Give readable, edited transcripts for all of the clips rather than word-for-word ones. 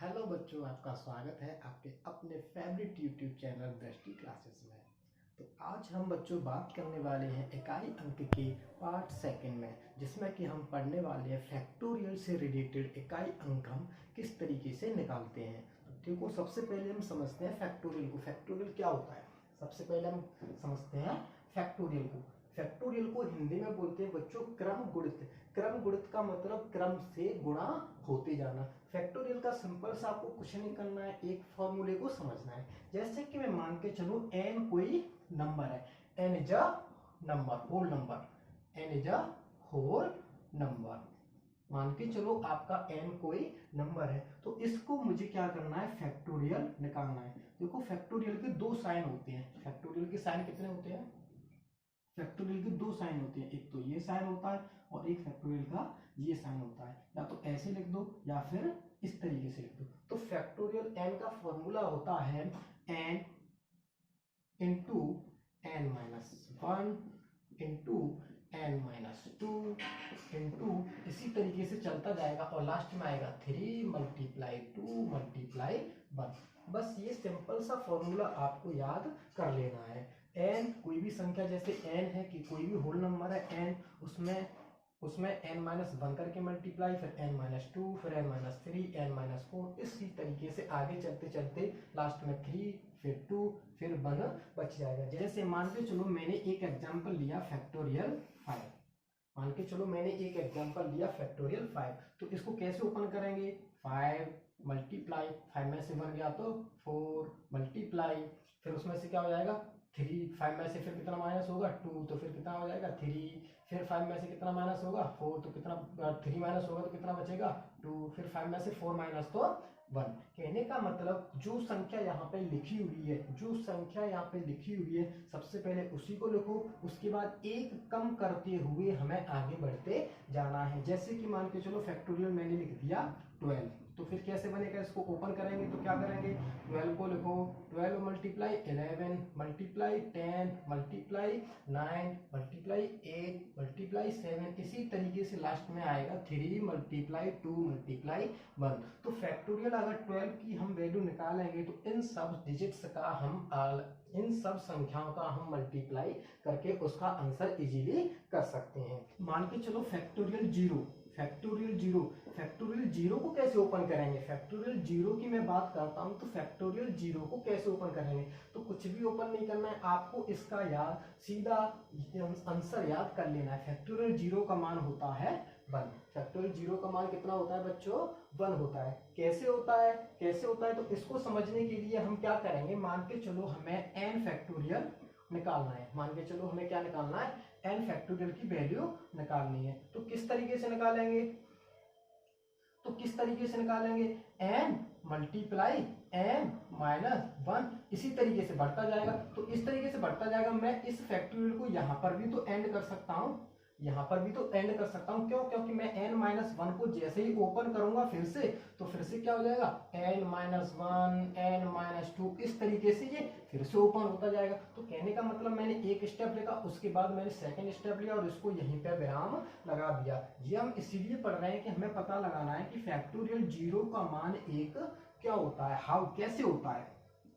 Hello बच्चों, आपका स्वागत है आपके अपने फेवरेट यूट्यूब चैनल दृष्टि क्लासेस में। तो आज हम बच्चों बात करने वाले हैं इकाई अंक के पार्ट सेकंड में, जिसमें कि हम पढ़ने वाले हैं फैक्टोरियल से रिलेटेड इकाई अंक हम किस तरीके से निकालते हैं। तो देखो, सबसे पहले हम समझते हैं फैक्टोरियल को। फैक्टोरियल क्या होता है, सबसे पहले हम समझते हैं फैक्टोरियल को। फैक्टोरियल को हिंदी में बोलते हैं बच्चों क्रम गुणित। क्रम गुणित का मतलब क्रम से गुणा होते जाना। फैक्टोरियल का सिंपल सा आपको कुछ नहीं करना है, एक फॉर्मूले को समझना है। जैसे कि मैं मान के चलूं n कोई नंबर है, n is a number, whole number, n is a whole number. मान के चलो आपका n कोई नंबर है, तो इसको मुझे क्या करना है, फैक्टोरियल निकालना है। देखो, फैक्टोरियल के दो साइन होते हैं। फैक्टोरियल के साइन कितने होते हैं? फैक्टोरियल के दो साइन होते हैं, एक तो ये साइन होता है और एक फैक्टोरियल का ये साइन होता है। या तो ऐसे लिख दो या फिर इस तरीके से लिख दो। तो फैक्टोरियल n का फॉर्मूला होता है n into n minus one into n minus two into इसी तरीके से चलता जाएगा और लास्ट में आएगा 3 मल्टीप्लाई 2 मल्टीप्लाई 1। बस ये सिंपल सा फॉर्मूला आपको याद कर लेना है। n कोई भी संख्या, जैसे n है कि कोई भी होल नंबर है n, उसमें n माइनस वन करके मल्टीप्लाई, फिर n माइनस टू, फिर n minus three, n minus four, इसी तरीके से आगे चलते चलते लास्ट में 3, फिर 2, फिर 1 बच जाएगा। जैसे मान के चलो मैंने एक एग्जांपल लिया फैक्टोरियल 5। मान के चलो मैंने एक एग्जांपल लिया फैक्टोरियल 5, तो इसको कैसे ओपन करेंगे? 5 मल्टीप्लाई, 5 में से 1 गया तो 4 मल्टीप्लाई, फिर उसमें से क्या हो जाएगा 3, 5 में से फिर कितना माइनस होगा 2, तो फिर कितना हो जाएगा 3, फिर 5 में से कितना माइनस होगा 4, तो कितना 3 माइनस होगा तो कितना बचेगा 2, फिर 5 में से 4 माइनस तो 1। कहने का मतलब जो संख्या यहाँ पे लिखी हुई है, जो संख्या यहाँ पे लिखी हुई है, सबसे पहले उसी को लिखो, उसके बाद एक कम करते हुए हमें आगे बढ़ते जाना है। जैसे कि मान के चलो फैक्टोरियल मैंने लिख दिया 12, तो फिर कैसे बनेगा, इसको ओपन करेंगे तो क्या करेंगे, 12 को लिखो, 12 multiply 11 multiply 10 multiply 9 multiply 8 multiply 7, इसी तरीके से लास्ट में आएगा 3 मल्टीप्लाई 2 मल्टीप्लाई 1। तो फैक्टोरियल अगर 12 की हम वैल्यू निकालेंगे तो इन सब डिजिट्स का इन सब संख्याओं का हम मल्टीप्लाई करके उसका आंसर इजीली कर सकते हैं। मान के चलो factorial zero, factorial zero, factorial zero को कैसे ओपन करेंगे? फैक्टोरियल जीरो की मैं बात करता हूं, तो फैक्टोरियल जीरो को कैसे ओपन करेंगे? तो कुछ भी ओपन नहीं करना है आपको, इसका याद सीधा आंसर याद कर लेना है। फैक्टोरियल जीरो का मान होता है 1। फैक्टोरियल जीरो का मान कितना होता है बच्चों? 1 होता है। कैसे होता है, कैसे होता है? तो इसको समझने के लिए हम क्या करेंगे, मान के चलो हमें n फैक्टोरियल निकालना है। मान के चलो हमें क्या निकालना है, n फैक्टोरियल की वैल्यू निकालनी है। तो किस तरीके से निकालेंगे, तो किस तरीके से निकालेंगे, n मल्टीप्लाई n माइनस 1, इसी तरीके से बढ़ता जाएगा। तो इस तरीके से बढ़ता जाएगा। मैं इस फैक्टोरियल को यहाँ पर भी तो एंड कर सकता हूँ, यहाँ पर भी तो एंड कर सकता हूँ। क्यों? क्योंकि मैं n माइनस 1 को जैसे ही ओपन करूंगा फिर से, तो फिर से क्या हो जाएगा, n माइनस 1, n माइनस 2, इस तरीके से ये फिर से ओपन होता जाएगा। तो कहने का मतलब मैंने एक स्टेप लिखा, उसके बाद मैंने सेकंड स्टेप लिया और इसको यहीं पे विराम लगा दिया। ये हम इसीलिए पढ़ रहे हैं कि हमें पता लगाना है कि फैक्टोरियल जीरो का मान एक क्या होता है, हाउ, कैसे होता है,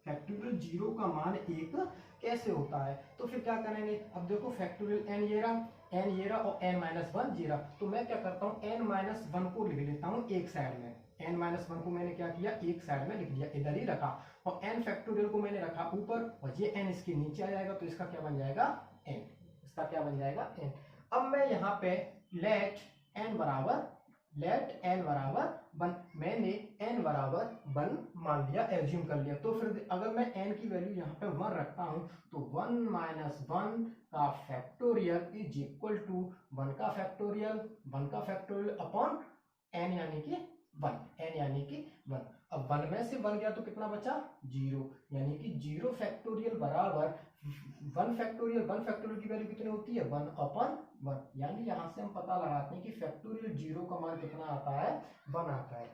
फैक्टोरियल जीरो का मान एक कैसे होता है। तो फिर क्या करेंगे, अब देखो फैक्टोरियल n ये रहा, n ये रहा और n माइनस 1 ये रहा। तो मैं क्या करता हूँ, n माइनस 1 को लिख लेता हूँ एक साइड में। n माइनस 1 को मैंने क्या किया, एक साइड में लिख दिया, इधर ही रखा, और n फैक्टोरियल को मैंने रखा ऊपर, और ये n इसके नीचे आ जाएगा। तो इसका क्या बन जाएगा, n, इसका क्या बन जाएगा, n। अब मैं यहाँ पे लेट n बराबर 1, मैंने n बराबर 1 मान लिया, एज्यूम कर लिया। तो फिर अगर मैं n की वैल्यू यहाँ पे 1 रखता हूँ, तो 1 माइनस 1 का फैक्टोरियल इज इक्वल टू 1 का फैक्टोरियल अपॉन n यानी कि 1, n यानी कि 1। अब 1 में से 1 गया तो कितना बचा, 0, यानी कि 0 फैक्टोरियल बराबर 1 फैक्टोरियल की वैल्यू कितनी होती है, 1 अपॉन 1। यानी यहां से हम पता लगाते हैं कि फैक्टोरियल जीरो का मान कितना आता है, 1 आता है।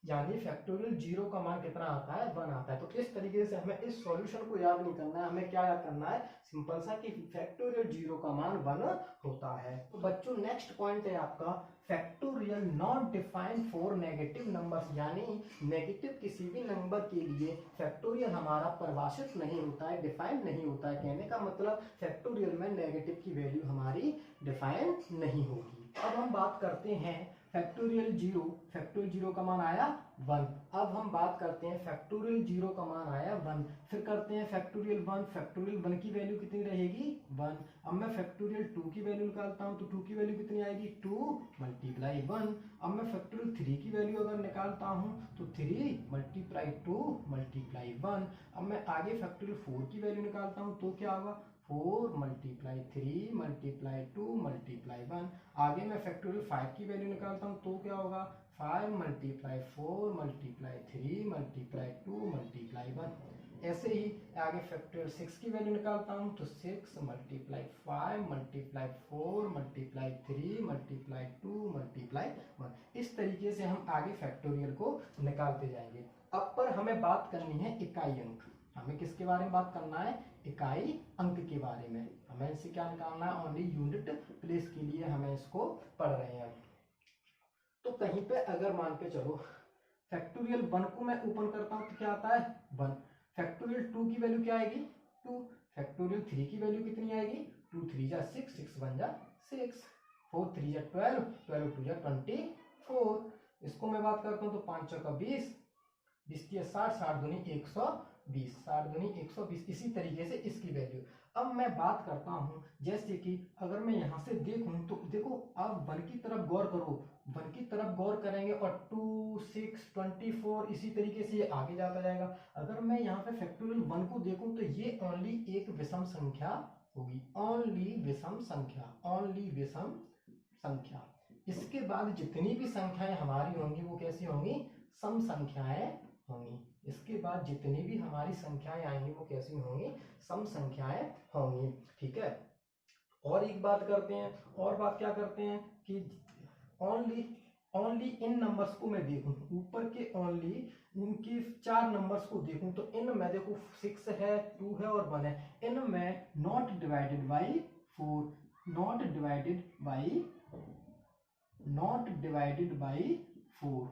यानी फैक्टोरियल 0 का मान कितना आता है, 1 आता है। तो इस तरीके से हमें इस सॉल्यूशन को याद नहीं करना है, हमें क्या याद करना है, सिंपल सा कि फैक्टोरियल 0 का मान 1 होता है। तो बच्चों नेक्स्ट पॉइंट है आपका factorial not defined for negative numbers, यानी नेगेटिव किसी भी नंबर के लिए फैक्टोरियल हमारा परिभाषित नहीं होता है, डिफाइन नहीं होता है। कहने का मतलब फैक्टोरियल में नेगेटिव की वैल्यू हमारी डिफाइन नहीं होगी। अब हम बात करते हैं फैक्टोरियल 0, फैक्टोरियल 0 का मान आया 1। अब हम बात करते हैं फैक्टोरियल 0 का मान आया 1, फिर करते हैं फैक्टोरियल 1, फैक्टोरियल 1 की वैल्यू कितनी रहेगी 1। अब मैं फैक्टोरियल 2 की वैल्यू निकालता हूं तो 2 की वैल्यू कितनी आएगी 2 मल्टीप्लाई 1। अब मैं फैक्टोरियल 3 की वैल्यू अगर निकालता हूं तो 3 मल्टीप्लाई 2 मल्टीप्लाई 1। अब मैं आगे फैक्टोरियल 4 की वैल्यू निकालता हूं तो क्या होगा 4 मल्टीप्लाई 3 मल्टीप्लाई 2 मल्टीप्लाई 1। आगे मैं फैक्टोरियल 5 की वैल्यू निकालता हूँ तो क्या होगा 5 मल्टीप्लाई 4 मल्टीप्लाई 3 मल्टीप्लाई 2 मल्टीप्लाई 1। ऐसे ही आगे फैक्टोरियल 6 की वैल्यू निकालता हूँ तो 6 multiply 5 multiply 4 multiply 3 multiply 2 multiply 1। इस तरीके से हम आगे फैक्टोरियल को निकालते जाएंगे। अब पर हमें बात करनी है इकाई अंक। हमें किसके बारे में बात करना है, इकाई अंक के बारे में। हमें इससे क्या निकालना है, ओनली यूनिट प्लेस के लिए हमें इसको पढ़ रहे हैं। तो कहीं पे अगर मान के चलो फैक्टोरियल 1 को मैं ओपन करता हूं तो क्या आता है 1। फैक्टोरियल 2 की वैल्यू क्या आएगी 2। फैक्टोरियल 3 की वैल्यू कितनी आएगी 2 3 जा 6 6 1 जा 6 4 3 जा 12 12 2 जा 24। इसको मैं बात करता हूं तो 5 चौका 20 20 की 60 60 दूनी 120 60 दूनी 120। इसी तरीके से इसकी वैल्यू। अब मैं बात करता हूं जैसे कि अगर मैं यहां से देखूं तो देखो अब 1 की तरफ गौर करो, 1 की तरफ गौर करेंगे और 2 6 24 इसी तरीके से ये आगे जाता जाएगा। अगर मैं यहाँ पे फैक्टोरियल 1 को देखूं तो ये ओनली एक विषम संख्या होगी, ओनली विषम संख्या, ओनली विषम संख्या। इसके बाद जितनी भी संख्याएं हमारी होंगी वो कैसी होंगी, सम संख्याएं होंगी। इसके बाद जितनी भी हमारी संख्याएं आएंगी वो कैसी होंगी, सम संख्याएं होंगी। ठीक है। और एक बात करते हैं, और बात क्या करते हैं कि ओनली इन नंबर्स को मैं देखूं, ऊपर के ओनली इनके 4 नंबर्स को देखूं तो इन में देखो 6 है 2 है और 1 है, इन में not divided by 4, not divided by 4,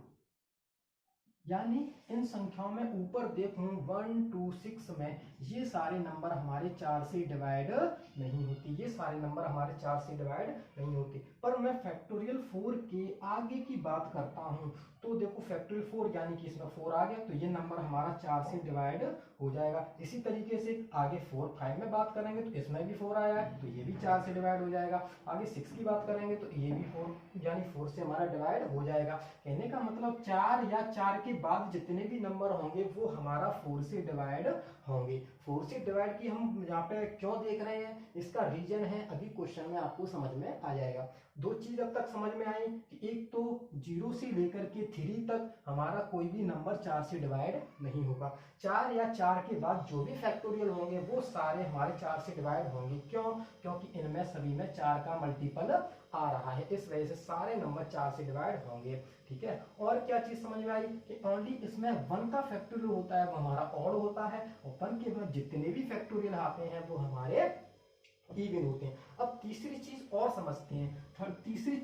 यानी इन संख्याओं में ऊपर देखूं 1 2 6 में ये सारे नंबर हमारे 4 से डिवाइड नहीं होती, ये सारे नंबर हमारे 4 से डिवाइड नहीं होते। पर मैं फैक्टोरियल 4 के आगे की बात करता हूं तो देखो फैक्टोरियल 4 यानी कि इसमें 4 आ गया तो ये नंबर हमारा 4 से डिवाइड हो जाएगा। इसी तरीके से आगे 4 5 में बात करेंगे तो इसमें भी 4 आया है तो ये भी 4 से डिवाइड हो जाएगा। आगे 6 की बात करेंगे तो ये भी 4 यानी 4 से हमारा डिवाइड हो जाएगा। कहने का मतलब 4 या 4 के बाद जितने भी नंबर होंगे वो हमारा 4 से डिवाइड होंगे। 4 से डिवाइड की हम यहाँ पे क्यों देख रहे हैं, इसका रीजन है अभी क्वेश्चन में आपको समझ में आ जाएगा। दो चीज अब तक समझ में आई कि एक तो 0 से लेकर के 3 तक हमारा कोई भी नंबर 4 से डिवाइड नहीं होगा। 4 या 4 के बाद जो भी फैक्टोरियल होंगे वो सारे हमारे 4 से डिवाइड होंगे। क्यों, क्योंकि इनमें सभी में 4 का मल्टीपल आ रहा है, इस वजह से सारे नंबर 4 से डिवाइड होंगे। ठीक है। और क्या चीज समझ में आई कि ओनली इसमें 1 का फैक्टोरियल होता है वो हमारा ऑड होता है और 1 के बाद जितने भी फैक्टोरियल आते हैं वो हमारे इवन होते हैं। अब तीसरी चीज और समझते हैं, तीसरी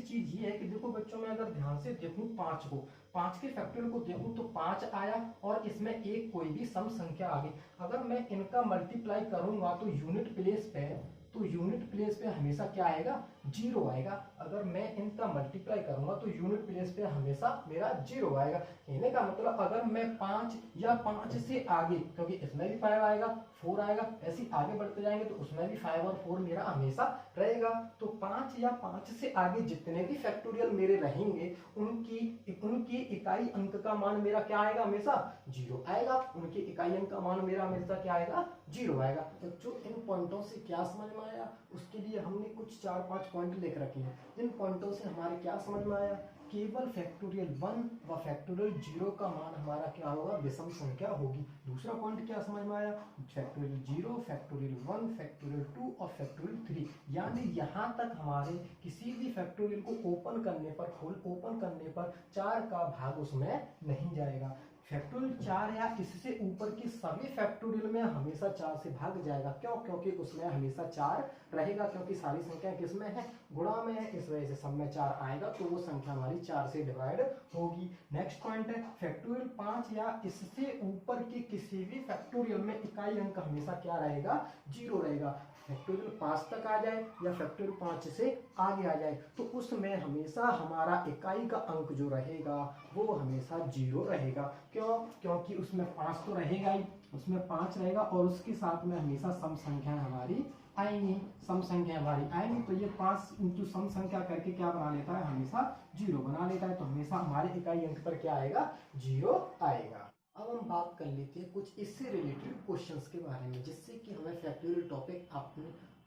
चीज ये है कि देखो बच्चों मैं अगर ध्यान से देखूं 5 के फैक्टोरियल को देखूं तो 5 आया और इसमें एक कोई भी सम संख्या आ गई। अगर मैं इनका मल्टीप्लाई करूंगा तो यूनिट प्लेस पे हमेशा क्या आएगा 0 आएगा। अगर मैं इनका मल्टीप्लाई करूंगा तो यूनिट प्लेस पे हमेशा मेरा 0 आएगा। कहने का मतलब अगर मैं 5 या 5 से आगे, क्योंकि इसमें भी 5 आएगा 4 आएगा, ऐसे आगे बढ़ते जाएंगे तो उसमें भी 5 और 4 मेरा हमेशा रहेगा। तो 5 या 5 से आगे जितने भी फैक्टोरियल मेरे रहेंगे उनकी इकाई अंक का मान मेरा क्या आएगा, हमेशा 0 आएगा। उनकी इकाई अंक का मान मेरा हमेशा क्या आएगा, 0 आएगा। तो जो इन पॉइंटों से क्या समझ आया, उसके लिए हमने कुछ 4-5 पॉइंट लिख रखे हैं। इन पॉइंटों से हमारे क्या समझ में आया केवल फैक्टोरियल 1 व फैक्टोरियल 0 का मान हमारा क्या होगा, विषम संख्या होगी। दूसरा पॉइंट क्या समझ में आया, फैक्टोरियल 0, फैक्टोरियल 1, फैक्टोरियल 2 और फैक्टोरियल 3, यानी यहाँ तक हमारे किसी भी फैक्टोरियल को ओपन करने पर, फुल ओपन करने पर 4 का भाग उसमें नहीं जाएगा। फैक्टोरियल 4 या इससे ऊपर की सभी फैक्टोरियल में हमेशा 4 से भाग जाएगा। क्यों? क्योंकि उसमें हमेशा 4 रहेगा, क्योंकि सारी संख्या किसमें है, गुणा में है, इस वजह से सब में 4 आएगा, तो वो संख्या हमारी 4 से डिवाइड होगी। नेक्स्ट पॉइंट है फैक्टोरियल 5 या इससे ऊपर की किसी भी फैक्टोरियल में इकाई अंक हमेशा क्या रहेगा, 0 रहेगा। फैक्टोरियल 5 तक आ जाए या फैक्टोरियल 5 से आगे आ जाए तो उसमें हमेशा हमारा इकाई का अंक जो रहेगा वो हमेशा 0 रहेगा। क्यों? क्योंकि उसमें 5 तो रहेगा ही, उसमें 5 रहेगा और उसके साथ में हमेशा सम संख्या हमारी आएंगी, सम संख्या हमारी आएंगी, तो ये 5 इंटू सम संख्या करके क्या बना लेता है, हमेशा 0 बना लेता है, तो हमेशा हमारे इकाई अंक पर क्या आएगा, 0 आएगा। अब हम बात कर लेते हैं कुछ इससे रिलेटेड क्वेश्चंस के बारे में, जिससे कि हमें फैक्टोरियल टॉपिक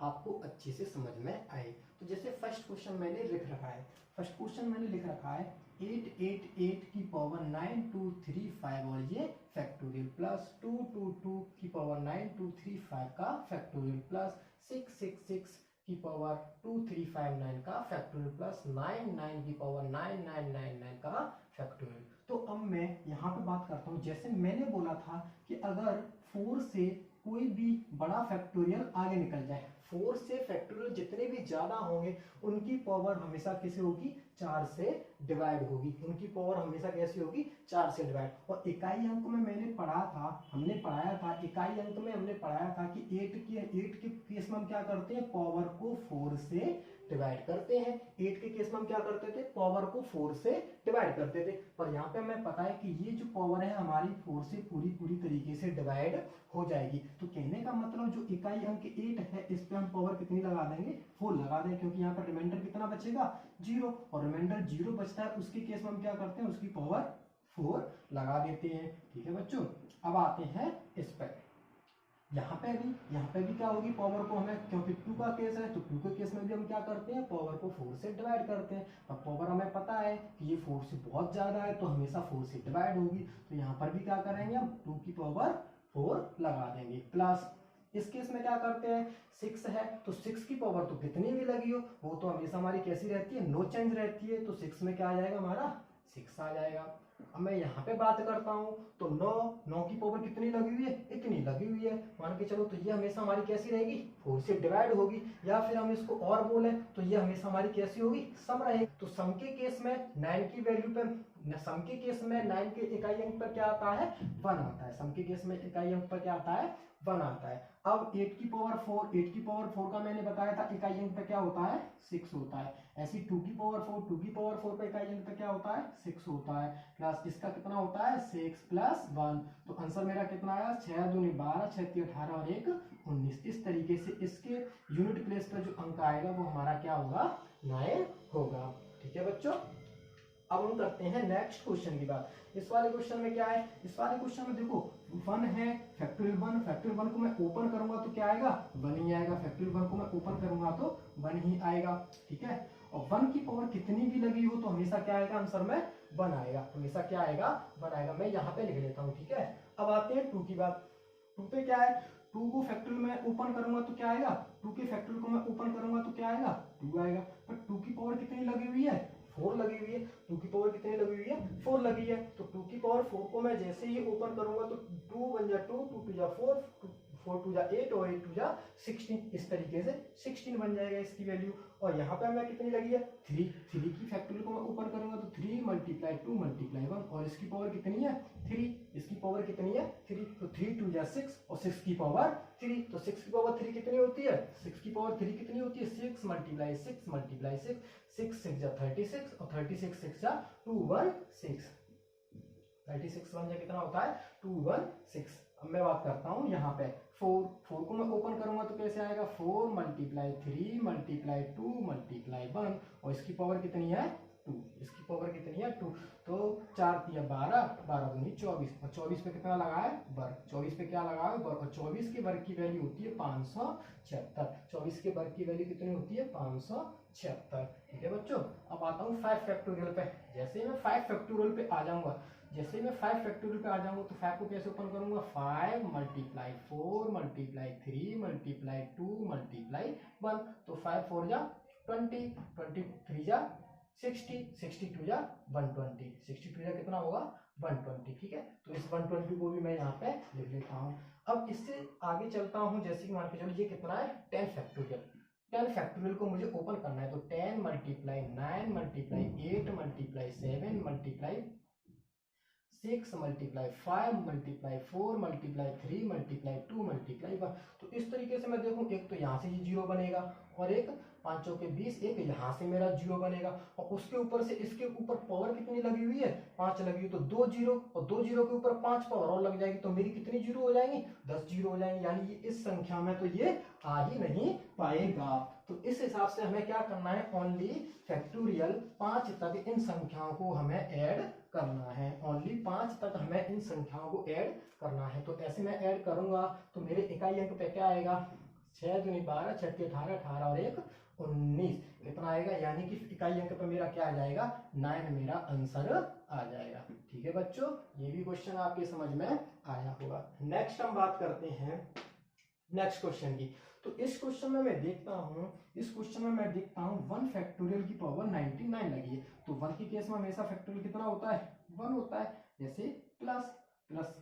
आपको अच्छे से समझ में आए। तो जैसे फर्स्ट क्वेश्चन मैंने लिख रखा है, फर्स्ट क्वेश्चन मैंने लिख रखा है 888 की पावर 9235 और ये फैक्टोरियल प्लस 222 की पावर 9235 का फैक्टोरियल प्लस 666 की पावर 2359 का फैक्टोरियल प्लस 99 की पावर 9999 का फैक्टोरियल। तो अब मैं यहाँ पे बात करता हूँ, जैसे मैंने बोला था कि अगर 4 से कोई भी बड़ा फैक्टोरियल आगे निकल जाए, 4 से फैक्टोरियल जितने भी ज्यादा होंगे उनकी पावर हमेशा कैसे होगी, 4 से डिवाइड होगी, उनकी पावर हमेशा कैसी होगी, 4 से डिवाइड। और इकाई अंक में मैंने पढ़ा था, हमने पढ़ाया था, इकाई अंक में हमने पढ़ाया था कि 8 के केस में हम क्या करते हैं, पावर को 4 से डिवाइड करते हैं। 8 के केस में हम क्या करते थे, पावर को 4 से डिवाइड करते थे, पर यहाँ पे हमें पता है कि ये जो पावर है हमारी 4 से पूरी तरीके से डिवाइड हो जाएगी। तो कहने का मतलब जो इकाई अंक 8 है इस पे हम पावर कितनी लगा देंगे, 4 लगा देंगे, क्योंकि यहाँ पर रिमाइंडर कितना बचेगा, 0, और रिमाइंडर 0 बचता है, उसके केस में हम क्या करते हैं, उसकी पावर 4 लगा देते हैं। ठीक है बच्चों, अब आते हैं इस पर, यहाँ पे भी क्या होगी, पावर को हमें, क्योंकि 2 का केस है तो 2 के केस में भी हम क्या करते हैं, पावर को 4 से डिवाइड करते हैं। अब पावर हमें पता है कि ये 4 से बहुत ज्यादा है तो हमेशा 4 से डिवाइड होगी, तो यहाँ पर भी क्या करेंगे हम, 2 की पावर 4 लगा देंगे। प्लस इस केस में क्या करते हैं, 6 है तो 6 की पावर तो कितनी भी लगी हो वो तो हमेशा हमारी कैसी रहती है, नो चेंज रहती है, तो 6 में क्या आ जाएगा, हमारा 6 आ जाएगा। अब मैं यहाँ पे बात करता हूँ तो 9 की पावर कितनी लगी हुई है, इतनी लगी हुई है, मान के चलो, तो ये हमेशा हमारी कैसी रहेगी, 4 से डिवाइड होगी, या फिर हम इसको और बोले तो ये हमेशा हमारी कैसी होगी, सम रहेगी। तो सम के केस में 9 की वैल्यू पे, सम के केस में 9 के इकाई अंक पर क्या आता है, 1 आता है, सम के केस में इकाई अंक पर क्या आता है, 1 आता है। अब 8 की पावर 4 का मैंने बताया था इकाई अंक पे क्या होता है, 6 होता है। ऐसी 2 की पावर 4 पे इकाई अंक पे क्या होता है, 6 होता है। प्लस इसका कितना होता है, 6 प्लस 1, तो आंसर मेरा कितना आया, 6 दूनी 12, 6 3 18 और 1 19। इस तरीके से इसके यूनिट प्लेस पर जो अंक आएगा वो हमारा क्या होगा, 9 होगा। ठीक है बच्चों, अब हम करते हैं नेक्स्ट क्वेश्चन की बात। इस वाले क्वेश्चन में क्या है, इस वाले क्वेश्चन में देखो 1 है, फैक्टोरियल 1 को मैं ओपन करूंगा तो क्या आएगा, 1 ही आएगा, फैक्टोरियल 1 को मैं ओपन करूंगा तो 1 ही आएगा। ठीक है, और 1 की पावर कितनी भी लगी हो तो हमेशा क्या आएगा, आंसर में 1 आएगा, हमेशा क्या आएगा, 1 आएगा। मैं यहाँ पे लिख लेता हूँ। ठीक है, अब आते हैं 2 की बात। 2 पे क्या है, 2 को फैक्टोरियल में ओपन करूंगा तो क्या आएगा, 2 के फैक्टोरियल को मैं ओपन करूंगा तो क्या आएगा, 2 आएगा, पर 2 की पावर कितनी लगी हुई है, 4 लगी हुई है। 2 की पावर कितनी लगी हुई है, 4 लगी है, तो 2 की पावर 4 को मैं जैसे ही ओपन करूंगा तो 2 1 जा 2, 2 2 जा 4, 4 2 जा 8 और 8 2 जा 16, इस तरीके से 16 बन जाएगा इसकी वैल्यू। और यहाँ पे हमें कितनी लगी है, 3 की फैक्टोरियल को मैं ओपन करूंगा तो 3 × 2 × 1, और इसकी पावर कितनी है, 3, इसकी पावर कितनी है, 3, तो 3 2 जा 6 और 6 की पावर 3, तो 6 की पावर 3 कितनी होती है, 6 की पावर 3 कितनी होती है, 6 × 6 6 6 जा 36 और 36 6 जा 216, 36 1 जा कितना होता है, 216। अब मैं बात करता हूँ यहाँ पे 4 को मैं ओपन करूंगा तो कैसे आएगा, 4 × 3 × 2 × 1, और इसकी पावर कितनी है, 2, इसकी पावर कितनी है 2। तो 4 तिया 12, 12 दूनी 24, और 24 पे कितना लगा है वर्ग, 24 पे क्या लगा है वर्ग, और 24 के वर्ग की वैल्यू होती है 576। 24 के वर्ग की वैल्यू कितनी होती है 576। ठीक है बच्चों, अब आता हूँ 5 फैक्टोरियल पे। जैसे ही मैं 5 फैक्टोरियल पे आ जाऊंगा, जैसे ही मैं 5 फैक्टोरियल पे आ जाऊंगा तो 5 को कैसे ओपन करूंगा, 5 मल्टीप्लाई 4 मल्टीप्लाई 3 मल्टीप्लाई 2 मल्टीप्लाई 1। तो 5 4 जा 20, 23 जा 60, 62 जा 120, 62 जा कितना होगा 120। ठीक है, तो इस 120 को भी मैं यहाँ पे लिख लेता हूँ। अब इससे आगे चलता हूँ, जैसे कि मान के चलो ये कितना है 10 फैक्टोरियल। 10 फैक्टोरियल को मुझे ओपन करना है, तो 10 multiply 9 multiply 8 multiply 7 multiply 6 multiply 5 multiply 4 multiply 3 multiply 2 multiply 1। तो इस तरीके से मैं देखूं, एक तो यहाँ से ये जीरो बनेगा, और एक 5 के 20, एक यहाँ से मेरा जीरो बनेगा, और उसके ऊपर से इसके ऊपर पावर कितनी लगी हुई है 5 लगी हुई, तो 2 जीरो, और 2 जीरो के ऊपर 5 पावर और लग जाएगी, तो मेरी कितनी जीरो हो जाएंगी 10 जीरो हो जाएंगी। यानी ये इस संख्या में तो ये आ ही नहीं पाएगा। तो इस हिसाब से हमें क्या करना है, ओनली फैक्टोरियल 5 तक इन संख्याओं को हमें ऐड करना है। ओनली 5 तक हमें इन संख्याओं को ऐड करना है। तो ऐसे मैं ऐड करूंगा तो मेरे इकाई अंक पे क्या आएगा, 6 दूनी 12, 6 के 18, 18 और 1 19 कितना आएगा, यानी कि इकाई अंक पे मेरा क्या आ जाएगा 9 मेरा आंसर आ जाएगा। ठीक है बच्चों, ये भी क्वेश्चन आपके समझ में आया होगा। नेक्स्ट हम बात करते हैं नेक्स्ट क्वेश्चन की। तो इस क्वेश्चन में मैं देखता हूँ 1 फैक्टोरियल की पावर 99 लगी है। तो 1 के केस में हमेशा फैक्टोरियल कितना होता है 1 होता है। जैसे प्लस प्लस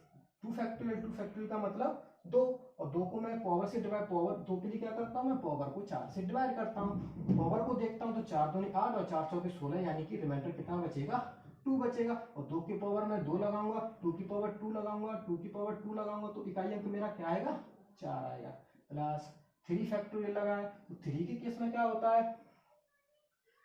2 फैक्टोरियल का मतलब 2, और 2 को मैं पावर से डिवाइड, पावर 2 के लिए क्या करता हूँ मैं पावर को 4 से डिवाइड करता हूँ। पावर को देखता हूँ तो 4 दूनी 8 और 4 चौके 16, यानी कि रिमाइंडर कितना बचेगा 2 बचेगा। और 2 की पावर में 2 लगाऊंगा, 2 की पावर 2 लगाऊंगा, 2 की पावर 2 लगाऊंगा, तो इकाई अंक मेरा क्या आएगा 4 आएगा। प्लस 3 फैक्टोरियल लगाए, तो 3 के केस में क्या होता है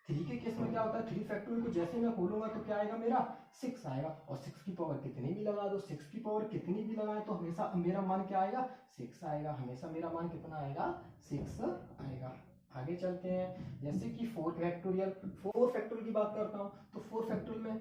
3 फैक्टोरियल को जैसे मैं खोलूंगा तो क्या आएगा मेरा 6 आएगा, और 6 की पावर कितनी भी लगा दो, 6 की पावर कितनी भी लगाए तो हमेशा मेरा मान क्या आएगा 6 आएगा, हमेशा मेरा मान कितना आएगा 6 आएगा। आगे चलते हैं, जैसे कि 4 फैक्टोरियल की बात करता हूँ, तो 4 फैक्टोरियल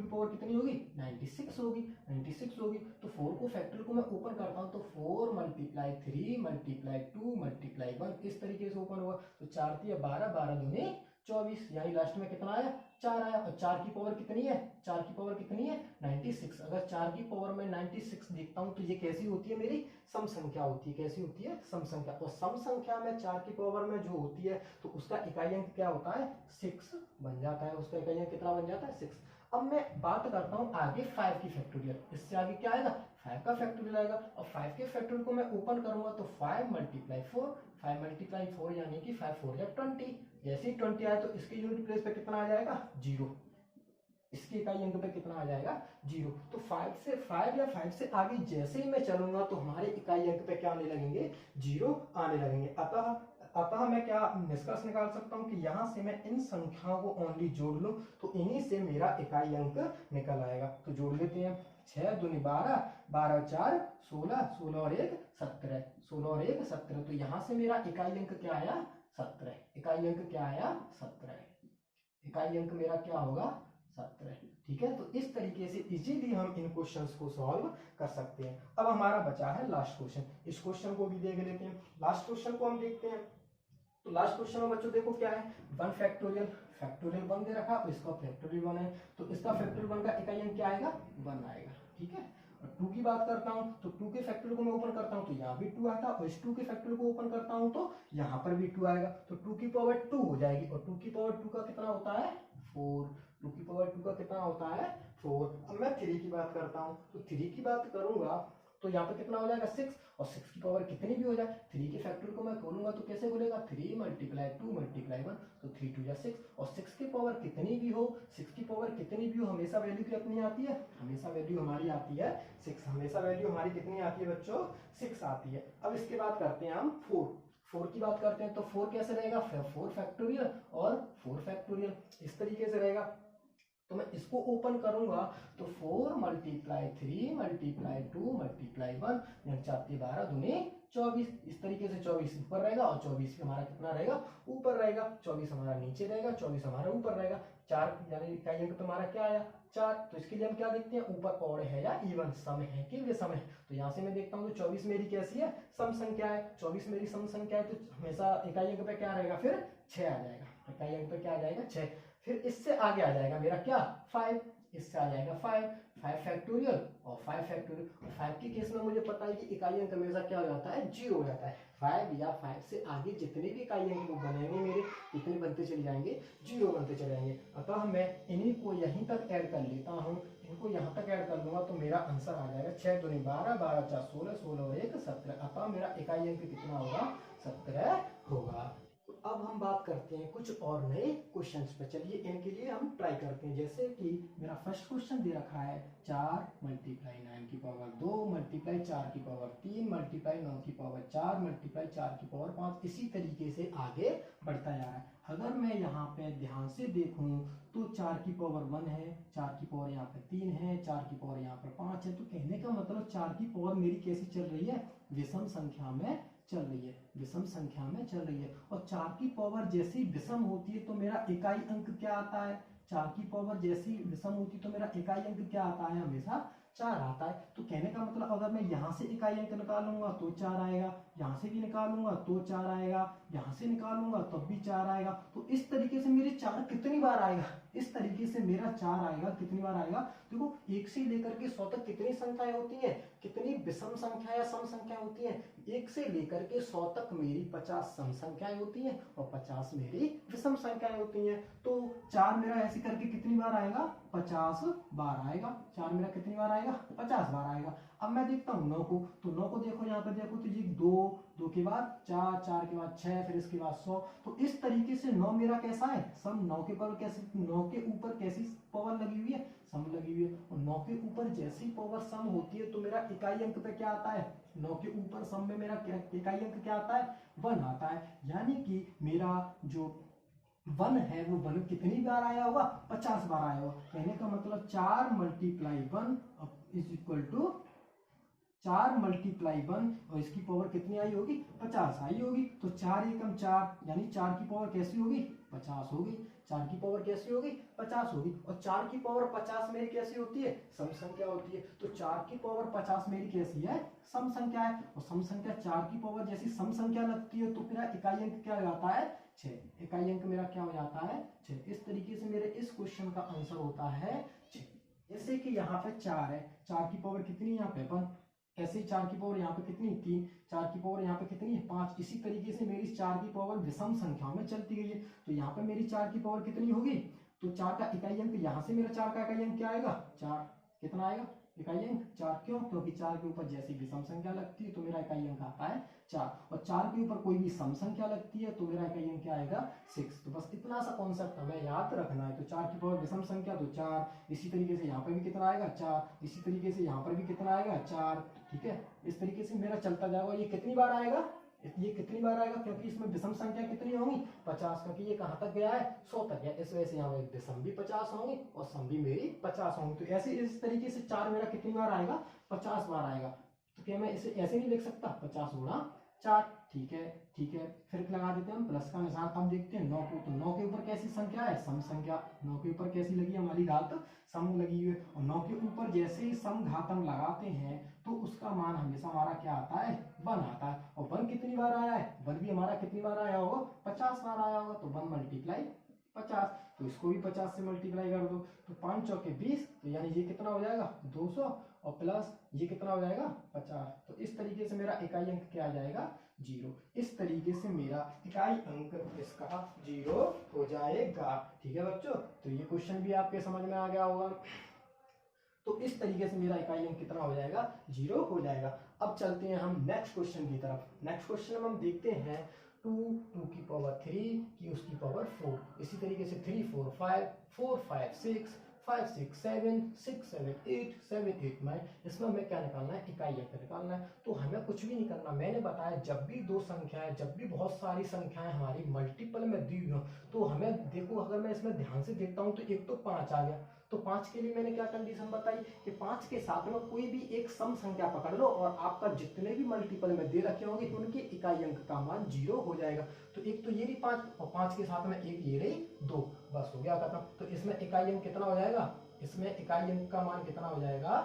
की पावर कितनी होगी 96 होगी। तो 4 को फैक्टोरियल को मैं ओपन करता हूँ तो 4 मल्टीप्लाई 3 मल्टीप्लाई 2 मल्टीप्लाई 1 इस तरीके से ओपन हुआ। तो 4 तिया 12, 12 दूनी 24, यानी लास्ट में कितना आया 4 आया। और 4 की पावर कितनी है 96। अगर 4 की पावर में 96 देखता हूँ तो ये कैसी होती है मेरी सम संख्या होती है। कैसी होती है सम संख्या। और सम संख्या में 4 की पावर में जो होती है तो उसका इकाई अंक क्या होता है 6 बन जाता है। उसका इकाई अंक कितना बन जाता है 6। अब मैं बात करता हूँ आगे 5 की फैक्टोरियल। इससे आगे क्या आएगा 5 का फैक्टोरियल आएगा। और 5 के फैक्टोरियल को मैं ओपन करूंगा तो 5 मल्टीप्लाई 4 यानी कि 5 4 या 20। जैसे ही 20 आया तो इसके यूनिट प्लेस पे कितना आ जाएगा 0। इसके इकाई अंक पे कितना आ जाएगा 0। तो 5 या 5 से आगे जैसे ही मैं चलूंगा तो हमारे इकाई अंक पे क्या आने लगेंगे 0 आने लगेंगे। अतः मैं क्या निष्कर्ष निकाल सकता हूं कि यहां से मैं इन संख्याओं को ओनली जोड़ लूं तो इन्हीं से मेरा इकाई अंक निकल आएगा। तो जोड़ लेते हैं 6 दूनी 12, 12 4 16, 16 और 1 17, 16 और 1 17। तो यहां से मेरा इकाई अंक क्या आया 17। इकाई अंक क्या आया 17। इकाई अंक मेरा क्या होगा 17। ठीक है, तो इस तरीके से इजीली हम इन क्वेश्चंस को सॉल्व कर सकते हैं। अब हमारा बचा है लास्ट क्वेश्चन। इस क्वेश्चन को भी देख लेते हैं। लास्ट क्वेश्चन को हम देखते हैं। तो लास्ट क्वेश्चन में बच्चों देखो क्या है 1 फैक्टोरियल 1 दे रखा, इसका फैक्टोरियल 1 है तो इसका फैक्टोरियल 1 का इकाई अंक क्या आएगा 1 आएगा। ठीक है, और 2 की बात करता हूं तो 2 के फैक्टोरियल को मैं ओपन करता हूं तो यहाँ भी 2 आता है, और इस 2 के फैक्टोरियल को ओपन करता हूं तो यहाँ पर भी 2 आएगा। तो 2 की पावर 2 हो जाएगी, और 2 की पावर 2 का कितना होता है 4। 2 की पावर 2 का कितना होता है 4। अब मैं 3 की बात करता हूं तो 3 की बात करूंगा तो यहाँ पे कितना हो जाएगा 6, और 6 की पावर कितनी भी हो जाए 3 के फैक्टोरियल को मैं खोलूंगा तो कैसे बोलेगा 3 मल्टीप्लाई 2 मल्टीप्लाई 1, तो 3 2 या 6। और 6 की पावर कितनी भी हो, 6 की पावर कितनी भी हो हमेशा वैल्यू कितनी आती है, हमेशा वैल्यू हमारी आती है 6। हमेशा वैल्यू हमारी कितनी आती है बच्चों 6 आती है। अब इसके बाद करते हैं हम 4 की बात करते हैं तो 4 कैसे रहेगा 4 फैक्टोरियल और 4 फैक्टोरियल इस तरीके से रहेगा। तो मैं इसको ओपन करूंगा तो 4 मल्टीप्लाई 3 मल्टीप्लाई 2 मल्टीप्लाई 1, 4 12 दूनी 24। इस तरीके से 24 ऊपर रहेगा और 24 हमारा कितना रहेगा, ऊपर रहेगा। 24 हमारा नीचे रहेगा, 24 हमारा ऊपर रहेगा। 4 यानी इकाई अंक पे हमारा क्या आया, 4। तो इसके लिए हम क्या देखते हैं, ऊपर ऑड है या इवन, सम है कि विषम है। तो यहाँ से मैं देखता हूँ तो 24 मेरी कैसी है, सम संख्या है। 24 मेरी सम संख्या है तो हमेशा इकाई अंक पे क्या रहेगा, फिर 6 आ जाएगा। इकाई अंक पे क्या आ जाएगा, 6। फिर इससे आगे आ जाएगा मेरा क्या, 5। इससे आ जाएगा 5 फैक्टोरियल और 5 फैक्टोरियल। 5 के केस में मुझे पता है कि इकाई अंक हमेशा क्या हो जाता है, 0 हो जाता है। 5 या 5 से आगे जितने भी इकाई अंक बनेंगे मेरे, कितने बनते चले जाएंगे, 0 बनते चले जाएंगे। अतः मैं इन्हीं को यहीं तक ऐड कर लेता हूँ, इनको यहाँ तक ऐड कर दूंगा तो मेरा आंसर आ जाएगा 6 दूनी 12, 12 4 16, 16 और 1 17। अतः मेरा इकाई अंक कितना होगा, 17 होगा। अब हम बात करते हैं कुछ और नए क्वेश्चंस पे। चलिए इनके लिए हम ट्राई करते हैं। जैसे कि मेरा फर्स्ट क्वेश्चन दे रखा है 4 मल्टीप्लाई 9 की पावर 2 मल्टीप्लाई 4 की पावर 3 मल्टीप्लाई 9 की पावर 4 मल्टीप्लाई 4 की पावर 5। इसी तरीके से आगे बढ़ता जा रहा है। अगर मैं यहाँ पे ध्यान से देखूं तो 4 की पावर 1 है, 4 की पावर यहाँ पे 3 है, 4 की पावर यहाँ पर 5 है। तो कहने का मतलब 4 की पावर मेरी कैसी चल रही है, विषम संख्या में चल रही है, विषम संख्या में चल रही है। और 4 की पावर जैसी विषम होती है तो मेरा इकाई अंक क्या आता है, 4 की पावर जैसी विषम होती है तो मेरा इकाई अंक क्या आता है, हमेशा 4 आता है। तो कहने का मतलब अगर मैं यहाँ से इकाई अंक निकालूंगा तो 4 आएगा, यहाँ से भी निकालूंगा तो 4 आएगा, यहाँ से निकालूंगा तब भी 4 आएगा। तो इस तरीके से मेरे 4 कितनी बार आएगा, इस तरीके से मेरा 4 आएगा। कितनी बार आएगा, देखो 1 से लेकर के 100 तक कितनी संख्याएं होती हैं, कितनी विषम संख्या या सम संख्या होती है। 1 से लेकर के 100 तक मेरी 50 सम संख्याएं होती हैं और 50 मेरी विषम संख्याएं होती हैं। तो 4 मेरा ऐसे करके कितनी बार आएगा, 50 बार आएगा। 4 मेरा कितनी बार आएगा, 50 बार आएगा। अब मैं देखता हूँ 9 को, तो 9 को देखो यहाँ पे देखो तो जी 2 के बाद 4, 4 के बाद 6, फिर इसके बाद 100। तो इस तरीके से 9 मेरा कैसा है, सम। 9 के ऊपर कैसे, 9 के ऊपर कैसी पावर लगी हुई है, सम लगी हुई है। और 9 के ऊपर जैसी पावर सम होती है तो मेरा इकाई अंक पे क्या आता है, 9 के ऊपर सम में मेरा इकाई अंक क्या आता है, 1 आता है। यानी कि मेरा जो 1 है वो 1 कितनी बार आया होगा, 50 बार आया होगा। कहने का मतलब 4 multiply 1 is equal to 4 multiply 1 और इसकी पावर कितनी आई होगी, 50 आई होगी। तो 4 एकम 4 यानी 4 की पावर कैसी होगी, 50 होगी। 4 की पावर कैसी होगी, 50 होगी। और 4 की पावर 50 मेरी कैसी होती है, सम संख्या होती है। तो 4 की पावर 50 मेरी कैसी है, सम संख्या है। और सम संख्या 4 की पावर जैसी सम संख्या लगती है तो मेरा इकाई अंक क्या हो जाता है, 6। इकाई अंक मेरा क्या हो जाता है, 6। इस तरीके से मेरे इस क्वेश्चन का आंसर होता है 6। जैसे कि यहाँ पे 4 है, 4 की पावर कितनी, यहाँ पे 1। ऐसे ही 4 की पावर यहाँ पे कितनी, 3। 4 की पावर यहाँ पे कितनी है, 5। इसी तरीके से मेरी 4 की पावर विषम संख्याओं में चलती गई है। तो यहाँ पे मेरी 4 की पावर कितनी होगी, तो 4 का इकाई अंक, यहाँ से मेरा 4 का इकाई अंक क्या आएगा, 4। कितना आएगा इकाई अंक, 4। क्यों, क्योंकि 4 के ऊपर जैसी विषम संख्या लगती है तो मेरा इकाई अंक आता है 4। और 4 के ऊपर कोई भी सम संख्या लगती है तो मेरा इकाई अंक क्या आएगा, 6। तो बस इतना सा कॉन्सेप्ट हमें याद रखना है। तो 4 की पावर विषम संख्या तो 4। इसी तरीके से यहाँ पे भी कितना आएगा, 4। इसी तरीके से यहाँ पर भी कितना आएगा, 4। ठीक है, इस तरीके से मेरा चलता जाएगा। ये कितनी बार आएगा, ये कितनी बार आएगा, क्योंकि इसमें विषम संख्या कितनी होंगी, 50। क्योंकि ये कहां तक गया है, 100 तक गया। इस वजह से यहाँ पे विषम भी 50 होंगी और सम भी मेरी 50 होंगी। तो ऐसे इस तरीके से 4 मेरा कितनी बार आएगा, 50 बार आएगा। तो क्या मैं इसे ऐसे नहीं लिख सकता, 50 गुणा 4। ठीक है, ठीक है। फिर लगा देते हैं हम प्लस का निशान। अब देखते हैं 9 को, तो 9 के ऊपर कैसी संख्या है, सम संख्या। 9 के ऊपर कैसी लगी हमारी घात, सम लगी हुई है। और 9 के ऊपर जैसे ही सम घात हम लगाते हैं तो उसका मान हमेशा हमारा क्या आता है, 1 आता है। और 1 कितनी बार आया है, 1 भी हमारा कितनी बार आया होगा, 50 बार आया होगा। तो 1 मल्टीप्लाई 50, तो इसको भी 50 से मल्टीप्लाई कर दो। तो 5 चौके 20, तो यानी ये कितना हो जाएगा, 200। और प्लस ये कितना हो जाएगा, 50। तो इस तरीके से मेरा इकाई अंक क्या आ जाएगा, 0। इस तरीके से मेरा इकाई अंक इसका 0 हो जाएगा। ठीक है बच्चों, तो ये क्वेश्चन भी आपके समझ में आ गया होगा। तो इस तरीके से मेरा इकाई अंक कितना हो जाएगा, 0 हो जाएगा। अब चलते हैं हम नेक्स्ट क्वेश्चन की तरफ। नेक्स्ट क्वेश्चन में हम देखते हैं 2 की पावर 3 की उसकी पावर 4। इसी तरीके से 3 4 5 4 5 6 5 6 7 6 7 8 7 8 9। इसमें हमें क्या निकालना है, इकाई अंक निकालना है। तो हमें कुछ भी नहीं करना, मैंने बताया जब भी दो संख्याएं, जब भी बहुत सारी संख्याएं हमारी मल्टीपल में दी हुई हो तो हमें देखो, अगर मैं इसमें ध्यान से देखता हूं तो एक तो 5 आ गया, तो तो 5 के लिए मैंने क्या कंडीशन बताई कि 5 के साथ में कोई भी एक सम संख्या पकड़ लो और आपका जितने भी मल्टीपल में दे रखे होंगे उनके इकाई अंक का मान 0 हो जाएगा। तो एक तो ये रही 5 और 5 के साथ में एक ये रही 2, बस हो गया खत्म। तो इसमें इकाई अंक कितना हो जाएगा, इसमें इकाई अंक का मान कितना हो जाएगा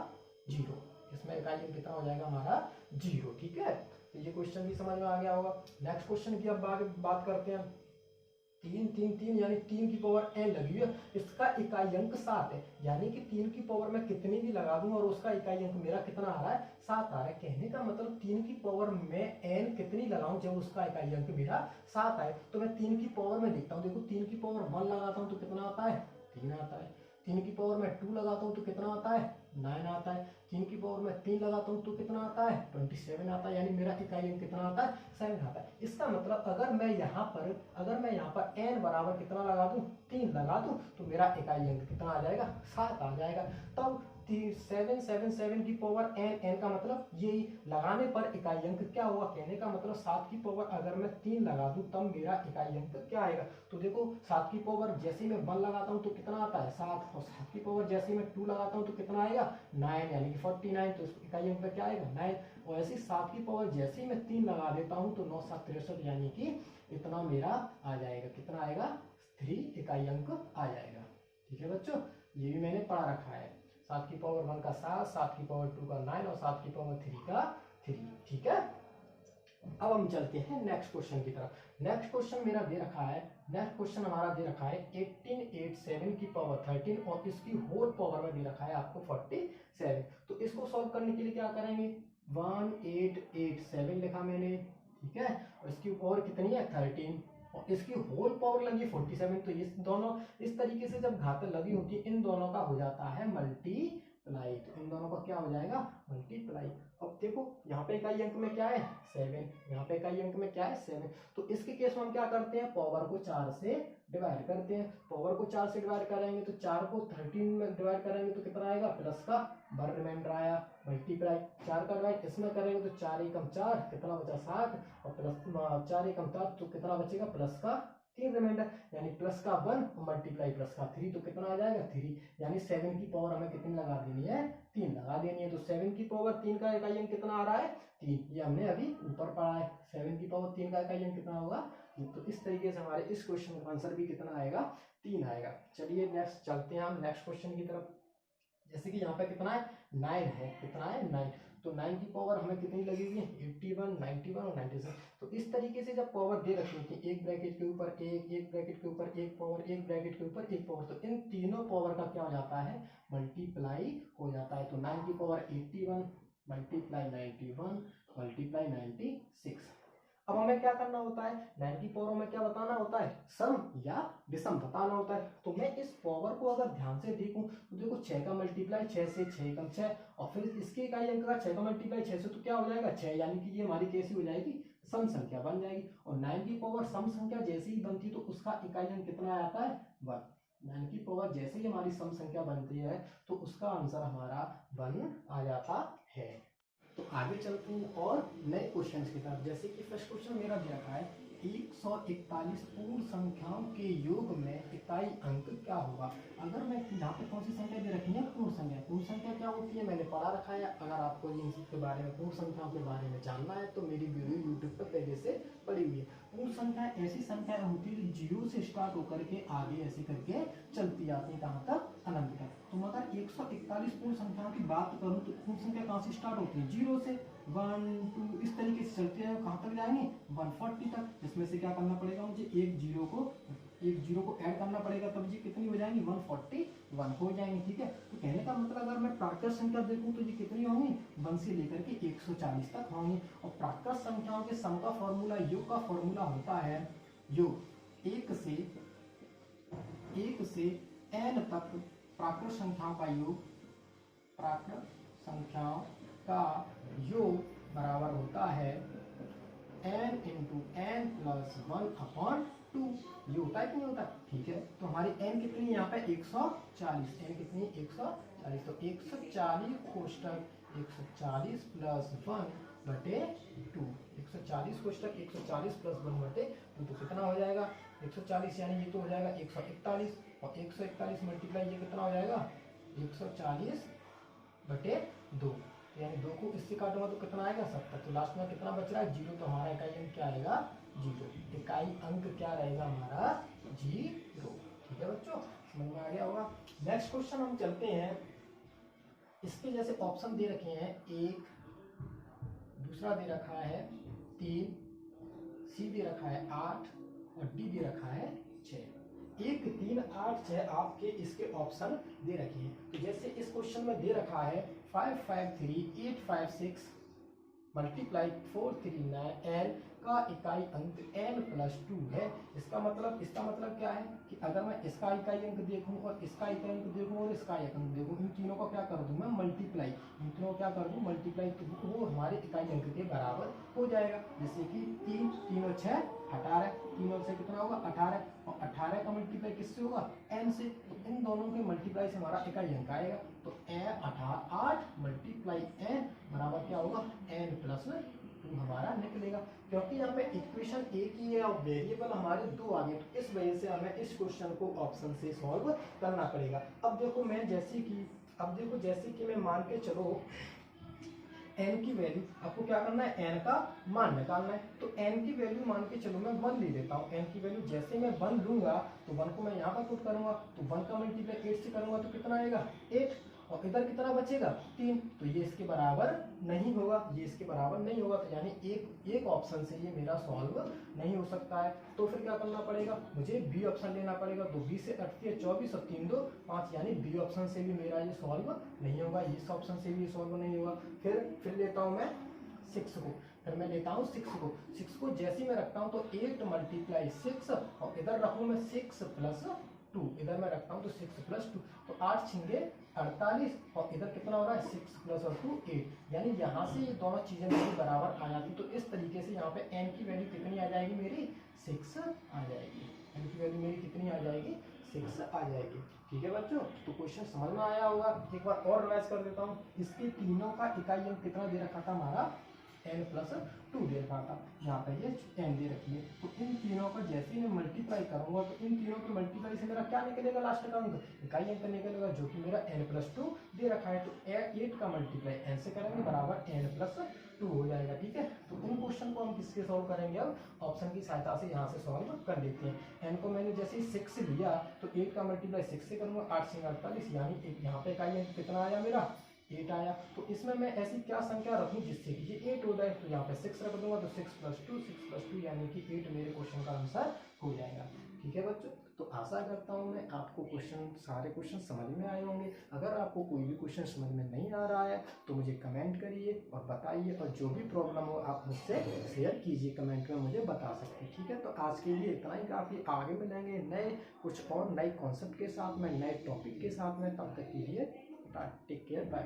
0, इसमें इकाई अंक कितना हो जाएगा हमारा 0। ठीक है, तो ये क्वेश्चन भी समझ में आ गया होगा। नेक्स्ट क्वेश्चन की अब बात करते हैं। 3 3 3 यानी 3 की पावर n लगी है, इसका इकाई अंक 7 है, यानी कि 3 की पावर में कितनी भी लगा दूं और उसका इकाई अंक मेरा कितना आ रहा है 7 आ रहा है। कहने का मतलब 3 की पावर में n कितनी लगाऊं जब उसका इकाई अंक मेरा 7 आए। तो मैं 3 की पावर में देखता हूँ, देखो 3 की पावर 1 लगाता हूँ तो कितना आता है 3 आता है, 3 की पावर में 2 लगाता हूँ तो कितना आता है 9 आता है, 3 की पावर में 3 लगाता हूँ तो कितना आता है 27 आता है, यानी मेरा इकाई अंक कितना आता है 7 आता है। इसका मतलब अगर मैं यहाँ पर n बराबर कितना लगा दूं 3 लगा दूं तो मेरा इकाई अंक कितना आ जाएगा 7 आ जाएगा। तब 7 7 7 की पावर n का मतलब यही लगाने पर इकाई अंक क्या हुआ, कहने का मतलब 7 की पावर अगर मैं 3 लगा दूं तब मेरा इकाई अंक क्या आएगा। तो देखो 7 की पावर जैसे ही मैं 1 लगाता हूं तो कितना आता है 7, और 7 की पावर जैसे ही मैं 2 लगाता हूं तो कितना आएगा 9, यानी कि 49, तो इकाई अंक क्या आएगा 9। और ऐसे 7 की पावर जैसे ही मैं 3 लगा देता हूं तो 9 7 63, यानी कि इतना मेरा आ जाएगा, कितना आएगा 3 इकाई अंक आ जाएगा। ठीक है बच्चों, ये भी मैंने पढ़ा रखा है। 7 की पावर 1 का 7, 7 की पावर 2 का 9 और 7 की पावर 3 का 3। ठीक है, अब हम चलते हैं नेक्स्ट क्वेश्चन की तरफ। नेक्स्ट क्वेश्चन मेरा दे रखा है, नेक्स्ट क्वेश्चन हमारा दे रखा है 1887 की पावर 13 और इसकी होल पावर में दे रखा है आपको 47। तो इसको सॉल्व करने के लिए क्या करेंगे, 1887 लिखा मैंने, ठीक है, और इसकी पावर कितनी है 13 और इसकी होल पावर लगी 47। तो इस दोनों इस तरीके से जब घात लगी होती है इन दोनों का हो जाता है मल्टीप्लाई, तो इन दोनों का क्या हो जाएगा मल्टीप्लाई। अब देखो यहाँ पे इकाई अंक में क्या है 7, यहाँ पे इकाई अंक में क्या है 7। तो इसके केस में हम क्या करते हैं, पावर को 4 से डिवाइड करते हैं। पावर को 4 से डिवाइड करेंगे तो 4 को 13 में डिवाइड करेंगे तो कितना आएगा, प्लस का बर रिमाइंडर आया, मल्टीप्लाई 4 का डिवाइड इसमें करेंगे तो 4 एकम 4 कितना बचा 7 और प्लस 4 एकम 4 तो कितना बचेगा प्लस का 3 रिमाइंडर, यानी प्लस का 1 और मल्टीप्लाई प्लस का 3 तो कितना आ जाएगा 3, यानी 7 की पावर हमें कितनी लगा देनी है 3 लगा देनी है। तो 7 की पावर 3 का इकाई अंक कितना आ रहा है 3, ये हमने अभी ऊपर पढ़ा है। 7 की पावर 3 का इकाई अंक कितना होगा 3। तो इस तरीके से हमारे इस क्वेश्चन का आंसर भी कितना आएगा 3 आएगा। चलिए नेक्स्ट चलते हैं हम नेक्स्ट क्वेश्चन की तरफ। जैसे कि यहाँ पे कितना है 9 है, कितना है 9, तो 9 की पावर हमें कितनी लगेगी 81 91 और 96। तो इस तरीके से जब पावर दे रखी होती है एक ब्रैकेट के ऊपर एक ब्रैकेट के ऊपर एक पावर, एक ब्रैकेट के ऊपर एक पावर, तो इन तीनों पावर का क्या हो जाता है मल्टीप्लाई हो जाता है। तो 9 की पावर 81 मल्टीप्लाई 91 मल्टीप्लाई 96। अब हमें क्या करना होता है 9 की पावर में क्या बताना होता है सम या विषम बताना होता है। तो मैं इस पावर को अगर ध्यान से देखूं तो देखो 6 का मल्टीप्लाई 6 से 6 एकम 6 और फिर इसके इकाई अंक का 6 का मल्टीप्लाई 6 से तो क्या हो जाएगा 6, यानी कि ये हमारी कैसी हो जाएगी सम संख्या बन जाएगी। और 9 की पावर सम संख्या जैसे ही बनती तो उसका इकाई अंक कितना आता है 1। 9 की पावर जैसे ही हमारी सम संख्या बनती है तो उसका आंसर हमारा 1 आ जाता है। तो आगे चलते हैं और नए क्वेश्चन की तरफ। जैसे कि फर्स्ट क्वेश्चन मेरा दिया था है 141 पूर्ण संख्याओं के योग में इकाई अंक क्या होगा। अगर मैं यहाँ पे कौन सी संख्या दे रखी है पूर्ण संख्या। पूर्ण संख्या क्या होती है मैंने पढ़ा रखा है। अगर आपको इन सब के बारे में पूर्ण संख्याओं के बारे में जानना है तो मेरी वीडियो यूट्यूब पर पहले से पड़ी हुई है। पूर्ण संख्या ऐसी संख्या होती है जीरो से स्टार्ट होकर के आगे ऐसे करके चलती आती है कहाँ तक अनंत तक। तो अगर 141 पूर्ण संख्याओं की बात करूँ तो पूर्ण संख्या कहाँ से स्टार्ट होती है जीरो से 1 2 इस तरीके से चलते हैं कहाँ तक जाएंगे 140 तक। जिसमें से क्या करना पड़ेगा मुझे एक जीरो को ऐड करना पड़ेगा तब ये कितनी हो जाएंगी 141 हो जाएंगे। ठीक है, तो कहने का मतलब अगर मैं प्राकृत संख्या देखूं तो ये कितनी होंगी 1 से लेकर के 140 तक होंगी। और प्राकृत संख्याओं के सम का फॉर्मूला योग का फॉर्मूला होता है योग 1 से n तक प्राकृत संख्याओं का योग, प्राकृत संख्याओं का योग बराबर होता है n इंटू n प्लस 1/2। ये होता है कि नहीं होता। ठीक है, तो हमारी n कितनी है यहाँ पे 140, n कितनी 140, तो 140 कोष्टक 140 प्लस 1 बटे 2। 140 कोष्टक 140 प्लस 1 बटे 2 तो कितना हो जाएगा 140, यानी ये तो हो जाएगा 141, और 141 मल्टीप्लाई ये कितना हो जाएगा 140 बटे 2, यानी 2 को इससे काटूंगा तो कितना आएगा 70। तो लास्ट में कितना बच रहा है 0, तो हमारा इकाई अंक क्या आएगा 0। इकाई अंक क्या रहेगा हमारा 0। ठीक है बच्चों, समझ में आ गया होगा। नेक्स्ट क्वेश्चन हम चलते हैं। इसके जैसे ऑप्शन दे रखे हैं 1, दूसरा दे रखा है 3, सी दे रखा है 8 और डी दे रखा है 6। 1, 3, 8, 6 आपके इसके ऑप्शन दे रखे हैं। तो जैसे इस क्वेश्चन में दे रखा है 5, 5, 3, 8, 5, 6 मल्टीप्लाई 4, 3, 9 एन का इकाई अंक n प्लस 2 है। इसका मतलब क्या है कि अगर मैं इसका इकाई अंक देखूं और इसका इकाई अंक देखूं और इसका इकाई अंक देखूं, इन तीनों का क्या कर दूं मैं मल्टीप्लाई, इन तीनों क्या कर दूं मल्टीप्लाई, तो वो हमारे इकाई अंक के बराबर हो जाएगा। जैसे कि 3, 3 और 6 18, 3 और 6 कितना होगा 18, और 18 का मल्टीप्लाई किससे होगा n से, तो इन दोनों के मल्टीप्लाई से हमारा इकाई अंक आएगा। तो 8 मल्टीप्लाई n बराबर क्या होगा n प्लस 2 हमारा निकलेगा। क्योंकि यहाँ पे इक्वेशन एक ही है और वेरिएबल हमारे 2 आ गए, तो इस वजह से हमें इस क्वेश्चन को ऑप्शन से सॉल्व करना पड़ेगा। अब देखो जैसे कि मैं मान के चलो n की वैल्यू, आपको क्या करना है n का मान निकालना है। तो n की वैल्यू मान के चलो मैं 1 ले लेता हूँ। n की वैल्यू जैसे मैं 1 लूंगा तो 1 को मैं यहाँ पर पुट करूंगा, तो 1 का मल्टीप्लाई 8 से करूंगा तो कितना आएगा 8, और इधर कितना बचेगा 3, तो ये इसके बराबर नहीं होगा, ये इसके बराबर नहीं होगा। तो यानी एक ऑप्शन से ये मेरा सॉल्व नहीं हो सकता है। तो फिर क्या करना पड़ेगा, मुझे बी ऑप्शन लेना पड़ेगा। तो 20 से 24 और 3 2 5, यानी बी ऑप्शन से भी मेरा ये सॉल्व नहीं होगा, इस ऑप्शन से भी सॉल्व नहीं होगा। फिर लेता हूँ मैं 6 को, फिर मैं लेता हूँ 6 को जैसे मैं रखता हूँ तो 8 मल्टीप्लाई 6, और इधर रखूँ मैं 6 प्लस 2, इधर मैं रखता हूँ तो 6 प्लस 2, तो 8 छिंगे 48, और इधर कितना हो रहा है 6 प्लस और 2 8, यानी यहाँ से ये दोनों चीजें मेरी बराबर आ जाती। तो इस तरीके से यहाँ पे n की वैल्यू कितनी आ जाएगी मेरी 6 आ जाएगी, n की वैल्यू मेरी कितनी आ जाएगी 6 आ जाएगी। ठीक है बच्चों, तो क्वेश्चन समझ में आया होगा। एक बार और रिवाइज कर देता हूँ। इसके तीनों का इकाई अंक कितना दे रखा था हमारा n प्लस 2 दे रखा था, यहाँ पे ये n दे रखी है। तो इन तीनों का जैसे ही मैं मल्टीप्लाई करूंगा तो इन तीनों के मल्टीप्लाई से मेरा क्या निकलेगा लास्ट का अंक इकाई अंक निकलेगा, जो कि मेरा n प्लस 2 दे रखा है। तो 8 का मल्टीप्लाई n से करेंगे बराबर n प्लस 2 हो जाएगा। ठीक है, तो इन क्वेश्चन को हम किसके सॉल्व करेंगे, अब ऑप्शन की सहायता से यहाँ से सॉल्व कर लेते हैं। n को मैंने जैसे 6 लिया तो 8 का मल्टीप्लाई 6 से करूंगा, 8 से 48, यानी यहाँ पे इकाई अंक कितना आया मेरा 8 आया। तो इसमें मैं ऐसी क्या संख्या रखूं जिससे कि ये 8 हो जाए, तो यहाँ पे 6 रख दूंगा, तो 6 प्लस 2 यानी कि 8 मेरे क्वेश्चन का आंसर हो जाएगा। ठीक है बच्चों, तो आशा करता हूँ मैं आपको सारे क्वेश्चन समझ में आए होंगे। अगर आपको कोई भी क्वेश्चन समझ में नहीं आ रहा है तो मुझे कमेंट करिए और बताइए, और जो भी प्रॉब्लम हो आप मुझसे शेयर कीजिए, कमेंट में मुझे बता सकते हैं। ठीक है, तो आज के लिए इतना ही काफ़ी। आगे मिलेंगे नए कुछ और नए कॉन्सेप्ट के साथ में, नए टॉपिक के साथ में। तब तक के लिए टेक केयर, बाय।